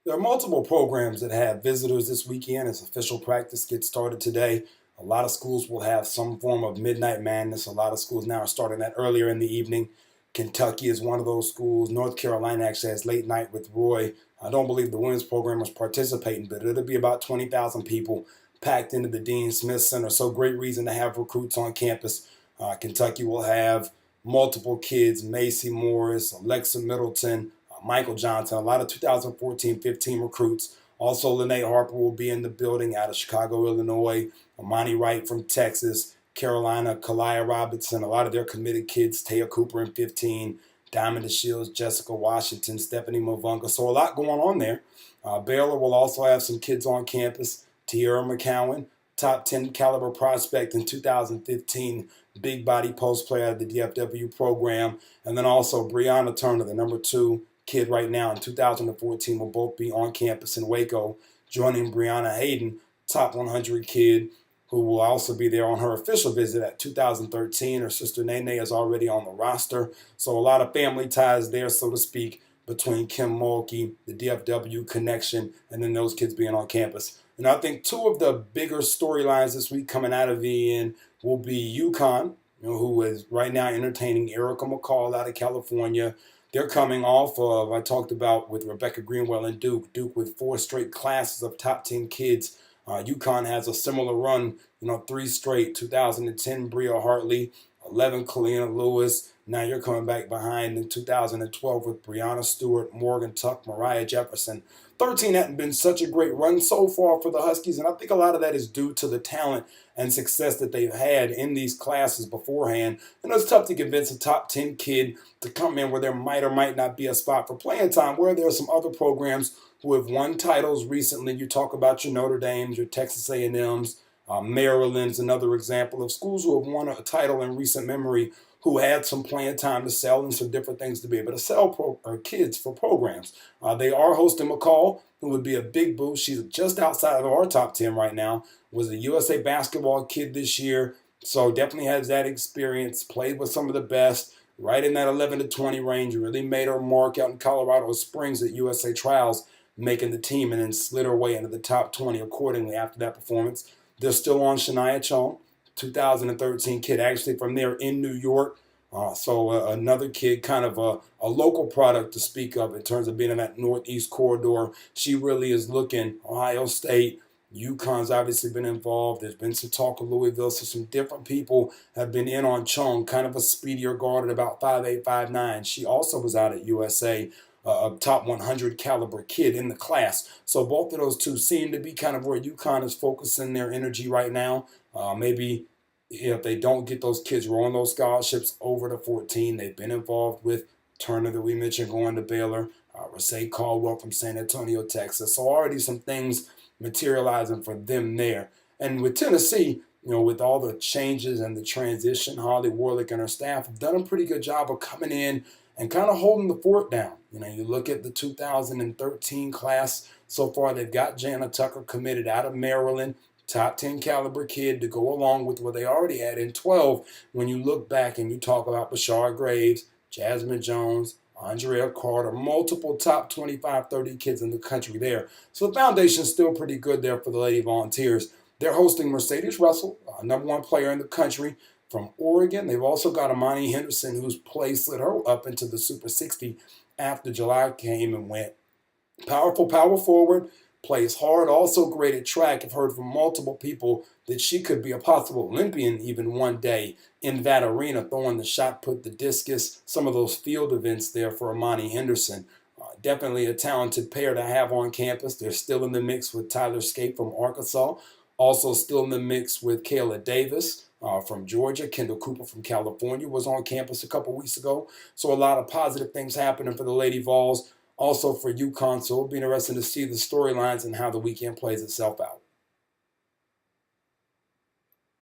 There are multiple programs that have visitors this weekend as official practice gets started today. A lot of schools will have some form of midnight madness. A lot of schools now are starting that earlier in the evening. Kentucky is one of those schools. North Carolina actually has late night with Roy. I don't believe the women's program is participating, but it'll be about 20,000 people packed into the Dean Smith Center. So great reason to have recruits on campus. Kentucky will have multiple kids, Macy Morris, Alexa Middleton, Michael Johnson, a lot of 2014-15 recruits. Also, Lene Harper will be in the building out of Chicago, Illinois. Amani Wright from Texas, Carolina, Kalia Robinson, a lot of their committed kids, Taya Cooper in 15, Diamond DeShields, Jessica Washington, Stephanie Mavunga. So a lot going on there. Baylor will also have some kids on campus. Tierra McCowan, top 10 caliber prospect in 2015, big body post player out of the DFW program. And then also Brianna Turner, the number 2 kid right now in 2014, will both be on campus in Waco, joining Brianna Hayden, top 100 kid, who will also be there on her official visit at 2013. Her sister Nene is already on the roster. So a lot of family ties there, so to speak, between Kim Mulkey, the DFW connection, and then those kids being on campus. And I think 2 of the bigger storylines this week coming out of VN will be UConn, who is right now entertaining Erica McCall out of California. They're coming off of, I talked about with Rebecca Greenwell and Duke with 4 straight classes of top 10 kids. UConn has a similar run, 3 straight, 2010 Bria Hartley, 11 Kalina Lewis. Now you're coming back behind in 2012 with Brianna Stewart, Morgan Tuck, Mariah Jefferson. 13 hadn't been such a great run so far for the Huskies, and I think a lot of that is due to the talent and success that they've had in these classes beforehand. And it's tough to convince a top 10 kid to come in where there might or might not be a spot for playing time, where there are some other programs who have won titles recently. You talk about your Notre Dames, your Texas A&Ms, Maryland's another example of schools who have won a title in recent memory, who had some playing time to sell and some different things to be able to sell kids for programs. They are hosting McCall, who would be a big boost. She's just outside of our top 10 right now, was a USA basketball kid this year, so definitely has that experience, played with some of the best, right in that 11 to 20 range, really made her mark out in Colorado Springs at USA Trials, making the team, and then slid her way into the top 20 accordingly after that performance. They're still on Shania Chong, 2013 kid, actually from there in New York. So another kid, kind of a local product to speak of in terms of being in that Northeast corridor. She really is looking. Ohio State, UConn's obviously been involved. There's been some talk of Louisville, so some different people have been in on Chong, kind of a speedier guard at about 5'8", 5'9". She also was out at USA, a top 100 caliber kid in the class. So both of those two seem to be kind of where UConn is focusing their energy right now. Maybe if they don't get those kids rolling those scholarships over to 14, they've been involved with Turner that we mentioned going to Baylor, Rasay Caldwell from San Antonio, Texas. So already some things materializing for them there. And with Tennessee, with all the changes and the transition, Holly Warlick and her staff have done a pretty good job of coming in and kind of holding the fort down. You look at the 2013 class so far, they've got Jana Tucker committed out of Maryland, top 10 caliber kid to go along with what they already had in 12. When you look back and you talk about Bashar Graves, Jasmine Jones, Andrea Carter, multiple top 25, 30 kids in the country there. So the foundation's still pretty good there for the Lady Volunteers. They're hosting Mercedes Russell, number 1 player in the country from Oregon. They've also got Amani Henderson, whose play slid her up into the Super 60 after July came and went. Powerful power forward, plays hard, also great at track. I've heard from multiple people that she could be a possible Olympian even one day in that arena, throwing the shot put, the discus, some of those field events there for Amani Henderson. Definitely a talented pair to have on campus. They're still in the mix with Tyler Scape from Arkansas. Also still in the mix with Kayla Davis from Georgia. Kendall Cooper from California was on campus a couple weeks ago. So a lot of positive things happening for the Lady Vols. Also for UConn, so it'll be interesting to see the storylines and how the weekend plays itself out.